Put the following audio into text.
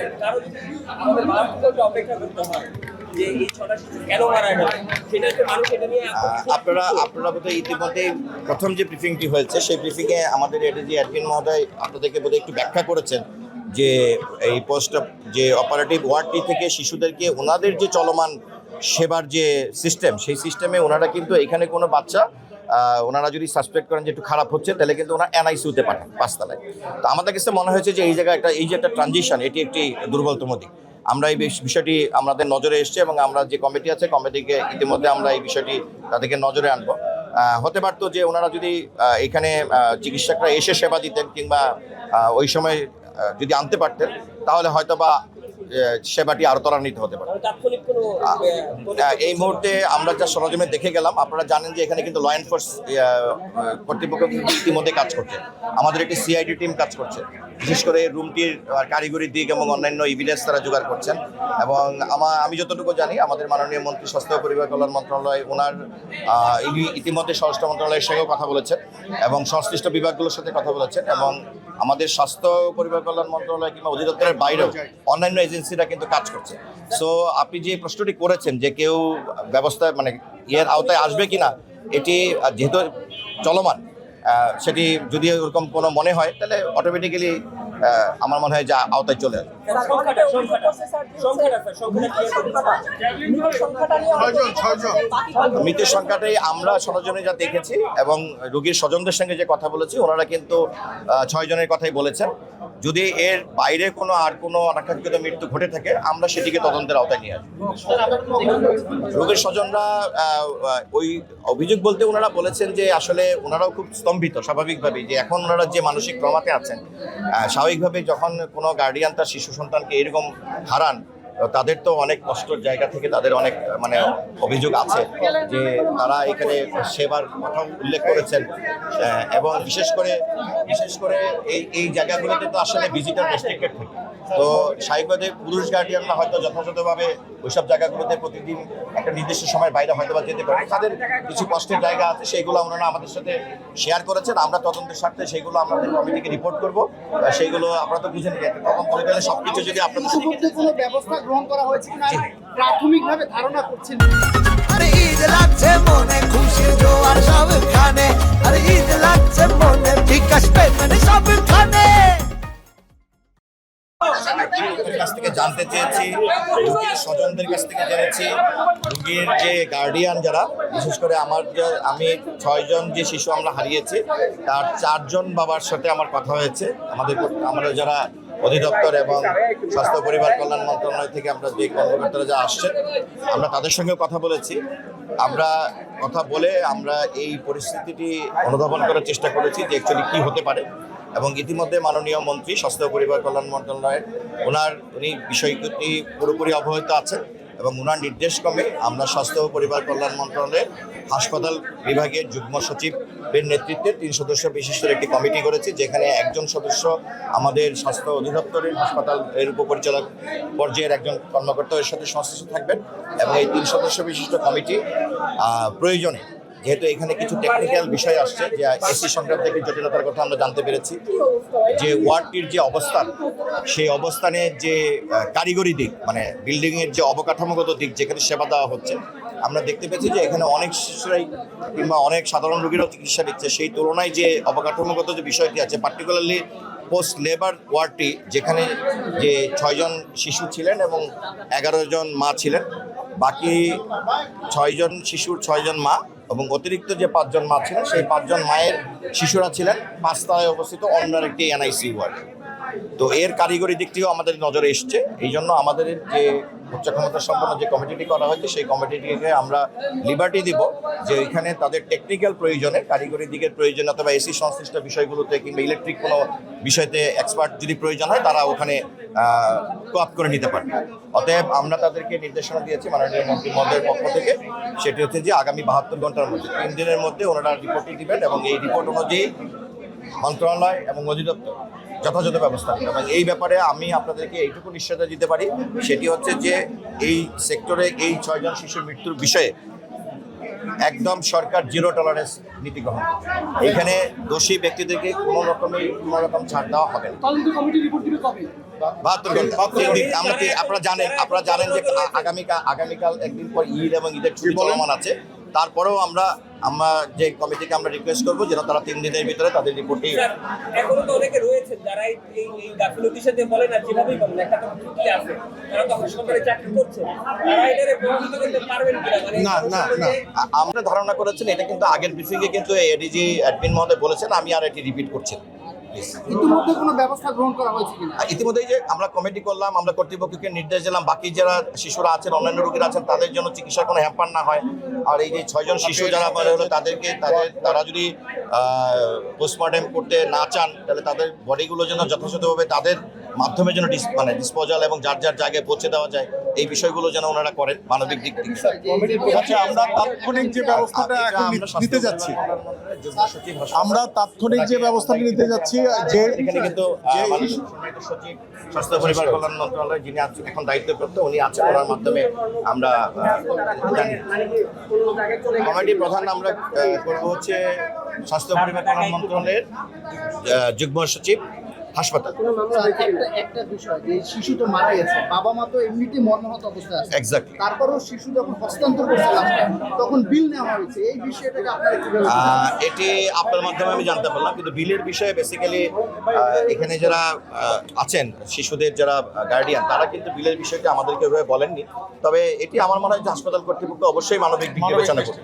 করছেন, কারণ আমাদের মারাত্মক অপেক্ষা করতে হয় যে এই 6টা শিশু কেন মারা গেল, সেটা তো মানুষ এটা নিয়ে আপনারা বোধহয় ইতিমধ্যে প্রথম যে ব্রিফিংটি হয়েছে সেই ব্রিফিংয়ে আমাদের এডিজি অ্যাডমিন মহোদয় আপনাদেরকে বোধহয় একটু ব্যাখ্যা করেছেন যে এই পোস্ট যে অপারেটিভ ওয়ার্ডটি থেকে শিশুদেরকে ওনাদের যে চলমান সেবার যে সিস্টেম, সেই সিস্টেমে ওনারা কিন্তু এখানে কোনো বাচ্চা ওনারা যদি সাসপেক্ট করেন যে একটু খারাপ হচ্ছে, তাহলে কিন্তু ওনারা এনআইসিউতে পাঠান 5 তলায়। তো আমাদের কাছে মনে হয়েছে যে এই জায়গায় এই যে একটা ট্রানজিশন, এটি একটি দুর্বলতম দিক। আমরা এই বিষয়টি আমাদের নজরে এসছে এবং আমরা যে কমিটি আছে কমিটিকে ইতিমধ্যে আমরা এই বিষয়টি তাদেরকে নজরে আনবো। হতে পারতো যে ওনারা যদি এখানে চিকিৎসকরা এসে সেবা দিতেন কিংবা ওই সময় যদি আনতে পারতেন, তাহলে হয়তো বা সেবাটি আরো ত্বরান্বিত হতে পারে। এই মুহূর্তে আমরা যা সরঞ্জামে দেখে গেলাম, আপনারা জানেন যে এখানে কিন্তু ল এনফোর্স কর্তৃপক্ষ ইতিমধ্যে কাজ করছে, আমাদের একটি সিআইডি টিম কাজ করছে, বিশেষ করে রুমটির কারিগরি দিক এবং অন্যান্য এভিডেন্স তারা জোগাড় করছেন। এবং আমি যতটুকু জানি আমাদের মাননীয় মন্ত্রী স্বাস্থ্য ও পরিবার কল্যাণ মন্ত্রণালয় ওনার ইতিমধ্যে স্বরাষ্ট্র মন্ত্রণালয়ের সঙ্গেও কথা বলেছেন এবং সংশ্লিষ্ট বিভাগগুলোর সাথে কথা বলেছেন, এবং আমাদের স্বাস্থ্য ও পরিবার কল্যাণ মন্ত্রণালয় কিংবা অধিদপ্তরের বাইরেও অন্যান্য এজেন্সিরা কিন্তু কাজ করছে। সো আপনি যে প্রশ্নটি করেছেন যে কেউ ব্যবস্থা মানে এর আওতায় আসবে কিনা, এটি যেহেতু চলমান, সেটি যদি ওরকম কোনো মনে হয় তাহলে অটোমেটিক্যালি আমার মনে হয় যে আওতায় চলে আসবে। মৃতের সংখ্যাটাই আমরা সরজনে যা দেখেছি এবং রোগীর স্বজনদের সঙ্গে যে কথা বলেছি, ওনারা কিন্তু 6 জনের কথাই বলেছেন। যদি এর বাইরে আর কোনো অনাকাঙ্ক্ষিত মৃত্যু ঘটে থাকে, আমরা সেটিকে তদন্তের আওতায় নিয়ে আসবো। রোগীর স্বজনরা ওই অভিযোগ বলতে ওনারা বলেছেন যে আসলে ওনারাও খুব স্তম্ভিত স্বাভাবিকভাবেই, যে এখন ওনারা যে মানসিক ট্রমাতে আছেন, স্বাভাবিকভাবে যখন কোনো গার্ডিয়ান তার শিশু সন্তানকে এরকম হারান, তাদের তো অনেক কষ্টের জায়গা থেকে তাদের অনেক অভিযোগ আছে যে তারা এখানে সেবার কথা উল্লেখ করেছেন। এবং বিশেষ করে এই জায়গাগুলোতে তো আসলে ভিজিটর রেস্ট্রিক্টেড থাকে, তো স্বাভাবিকভাবে পুরুষ গার্ডিয়ানরা হয়তো যথাযথভাবে ওইসব জায়গাগুলোতে প্রতিদিন একটা নির্দিষ্ট সময়ের বাইরে হয়তো বা যেতে পারে, তাদের কিছু কষ্টের জায়গা আছে, সেইগুলো ওনারা আমাদের সাথে শেয়ার করেছেন। আমরা তদন্তের স্বার্থে সেইগুলো আমাদের কমিটিকে রিপোর্ট করবো, সেইগুলো আপনারা তো বুঝে নিয়ে তদন্ত করে গেলে সবকিছু যদি আপনাদের কোনো ব্যবস্থা গ্রহণ করা হয়েছে কিনা প্রাথমিকভাবে ধারণা করছেন। আরে ঈদ লাগছে মনে, খুশির জোয়ার সবখানে, আরে ঈদ লাগছে মনে, বিকাশ পেমেন্ট সবখানে। কাছ থেকে জানতে চেয়েছি, রোগীর স্বজনদের কাছ থেকে জেনেছি, রোগীর যে গার্ডিয়ান যারা, বিশেষ করে আমি 6 জন যে শিশু আমরা হারিয়েছি, তার 4 জন বাবার সাথে আমার কথা হয়েছে। আমরা যারা অধিদপ্তর এবং স্বাস্থ্য পরিবার কল্যাণ মন্ত্রণালয় থেকে আমরা যে কর্মকর্তারা যা আসছেন, আমরা তাদের সঙ্গেও কথা বলেছি। আমরা কথা বলে আমরা এই পরিস্থিতিটি অনুধাবন করার চেষ্টা করেছি যে অ্যাকচুয়ালি কী হতে পারে, এবং ইতিমধ্যে মাননীয় মন্ত্রী স্বাস্থ্য পরিবার কল্যাণ মন্ত্রণালয়ের উনি বিষয়টি পুরোপুরি অবহিত আছেন, এবং ওনার নির্দেশ ক্রমে আমরা স্বাস্থ্য ও পরিবার কল্যাণ মন্ত্রণালয়ের হাসপাতাল বিভাগের যুগ্ম সচিবের নেতৃত্বে 3 সদস্য বিশিষ্ট একটি কমিটি করেছি, যেখানে একজন সদস্য আমাদের স্বাস্থ্য অধিদপ্তরের হাসপাতালের উপপরিচালক পর্যায়ের একজন কর্মকর্তা এর সাথে সংশ্লিষ্ট থাকবেন, এবং এই 3 সদস্য বিশিষ্ট কমিটি প্রয়োজনে, যেহেতু এখানে কিছু টেকনিক্যাল বিষয় আসছে, যে এসি সংক্রান্ত একটি জটিলতার কথা আমরা জানতে পেরেছি, যে ওয়ার্ডটির যে অবস্থান, সেই অবস্থানের যে কারিগরি দিক, মানে বিল্ডিংয়ের যে অবকাঠামোগত দিক যেখানে সেবা দেওয়া হচ্ছে, আমরা দেখতে পেয়েছি যে এখানে অনেক শিশুরাই কিংবা অনেক সাধারণ রোগীরাও চিকিৎসা দিচ্ছে, সেই তুলনায় যে অবকাঠামোগত যে বিষয়টি আছে, পার্টিকুলারলি পোস্ট লেবার ওয়ার্ডটি, যেখানে যে 6 জন শিশু ছিলেন এবং 11 জন মা ছিলেন, বাকি 6 জন শিশুর 6 জন মা এবং অতিরিক্ত যে 5 জন মা ছিলেন, সেই 5 জন মায়ের শিশুরা ছিলেন 5 তলায় অবস্থিত অন্য একটি এনআইসি ওয়ার্ড। তো এর কারিগরি দিকটিও আমাদের নজরে এসছে। এই জন্য আমাদের যে উচ্চ ক্ষমতা সম্পন্ন যে কমিটিটি করা হয়েছে, সেই কমিটিটিকে আমরা লিবার্টি দিব যে এখানে তাদের টেকনিক্যাল প্রয়োজনে, কারিগরি দিকের প্রয়োজনে অথবা এসি সংশ্লিষ্ট বিষয়গুলোতে কিংবা ইলেকট্রিক কোনো বিষয়তে এক্সপার্ট যদি প্রয়োজন হয়, তারা ওখানে কোঅপ করে নিতে পারে। অতএব আমরা তাদেরকে নির্দেশনা দিয়েছি মাননীয় মন্ত্রী মহোদয়ের পক্ষ থেকে, সেটি হচ্ছে যে আগামী 72 ঘন্টার মধ্যে 3 দিনের মধ্যে ওনারা রিপোর্টটি দিবেন, এবং এই রিপোর্ট অনুযায়ী মন্ত্রণালয় এবং অধিদপ্তর যথাযথ ব্যবস্থা নেবে। এবং এই ব্যাপারে আমি আপনাদেরকে এইটুকু নিশ্চয়তা দিতে পারি, সেটি হচ্ছে যে এই সেক্টরে এই 6 জন শিশুর মৃত্যুর বিষয়ে একদম সরকার জিরো টলারেন্স নীতি গ্রহণ করছে। এখানে দোষী ব্যক্তিদেরকে কোনো রকম ছাড় দেওয়া হবে না। তদন্ত কমিটি রিপোর্ট দিবে কবে? 72 ঘন্টা। আপনারা জানেন যে আগামীকাল একদিন পর ঈদ এবং ঈদের ছুটি চলমান আছে। তারপরেও আমরা যে কমিটিকে আমরা রিকোয়েস্ট করবো যেন তারা 3 দিনের ভিতরে তাদের রিপোর্টটি। স্যার, এখনো তো অনেকে রয়েছেন যারা এই গাফিলতির সাথে বলেন না, যেভাবেই বলেন একটা তো ত্রুটি আছে, তারা তো সরকারি চাকরি করছে, তারা এটারে প্রভাবিত করতে পারবেন কিনা? মানে আমরা ধারণা করেছেন এটা কিন্তু আগের ব্রিফিংয়ে কিন্তু এডিজি অ্যাডমিন মহোদয় বলেছেন, আমি আর এটি রিপিট করছি না। ইতিমধ্যে কোনো ব্যবস্থা গ্রহণ করা হয়েছে কিনা? ইতিমধ্যেই যে আমরা কমিটি করলাম, আমরা কর্তৃপক্ষকে নির্দেশ দিলাম বাকি যারা শিশুরা আছেন, অন্যান্য রোগীরা আছেন, তাদের জন্য চিকিৎসার কোনো হ্যাম্পার না হয়। আর এই যে 6 জন শিশু যারা মারা হলো তারা যদি পোস্টমর্টেম করতে না চান, তাহলে তাদের বডিগুলো যেন যথাযথভাবে তাদের মাধ্যমে যেন ডিসপোজাল এবং যার যার জায়গায় পৌঁছে দেওয়া যায়, এই বিষয়গুলো যেন ওনারা করেন মানবিক দিক থেকে। আচ্ছা, আমরা তাৎক্ষণিক যে ব্যবস্থাটা এখন নিতে যাচ্ছি, আমরা তাৎক্ষণিক যে ব্যবস্থাটা নিতে যাচ্ছি যে এখানে কিন্তু সম্মানিত সচিব স্বাস্থ্য পরিবার কল্যাণ মন্ত্রণালয় যিনি এখন দায়িত্বপ্রাপ্ত, উনি আছেন, ওনার মাধ্যমে আমরা জানি। কমিটির প্রধান আমরা করবো হচ্ছে স্বাস্থ্য পরিবার কল্যাণ মন্ত্রণালয়ের যুগ্ম সচিব হাসপাতাল। একটা বিষয় যে শিশু তো মারা গেছে, বাবা মা তো এমনিতে মর্মাহত অবস্থায় আছে, এক্স্যাক্টলি। তারপরেও শিশু যখন হস্তান্তর করছে তখন বিল নেওয়া হয়েছে, এই বিষয়টাকে আপনারা কিভাবে? এটি আপনার মাধ্যমে আমি জানতে পারলাম, কিন্তু বিলের বিষয়ে বেসিক্যালি এখানে যারা আছেন শিশুদের যারা গার্ডিয়ান, তারা কিন্তু বিলের বিষয়টি আমাদেরকে ওইভাবে বলেননি। তবে এটি আমার মনে হয় যে হাসপাতাল কর্তৃপক্ষ অবশ্যই মানবিক দিক বিবেচনা করবে।